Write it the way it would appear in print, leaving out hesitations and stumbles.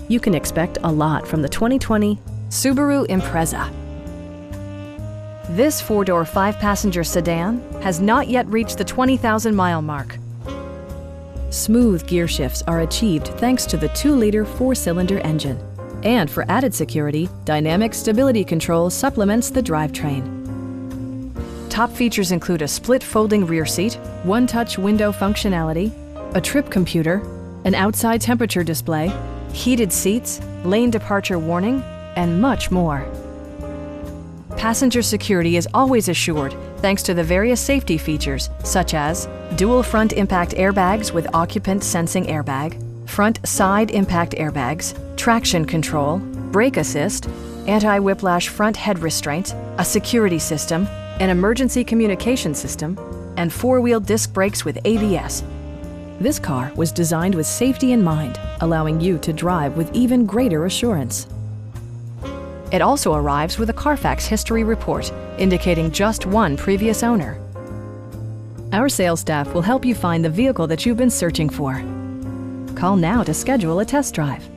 You can expect a lot from the 2020 Subaru Impreza. This four-door, five-passenger sedan has not yet reached the 20,000-mile mark. Smooth gear shifts are achieved thanks to the 2-liter four-cylinder engine. And for added security, dynamic stability control supplements the drivetrain. Top features include a split folding rear seat, one-touch window functionality, a trip computer, an outside temperature display, heated seats, lane departure warning, and much more. Passenger security is always assured thanks to the various safety features such as dual front impact airbags with occupant sensing airbag, front side impact airbags, traction control, brake assist, anti-whiplash front head restraints, a security system, an emergency communication system, and four-wheel disc brakes with ABS. This car was designed with safety in mind, allowing you to drive with even greater assurance. It also arrives with a Carfax history report, indicating just one previous owner. Our sales staff will help you find the vehicle that you've been searching for. Call now to schedule a test drive.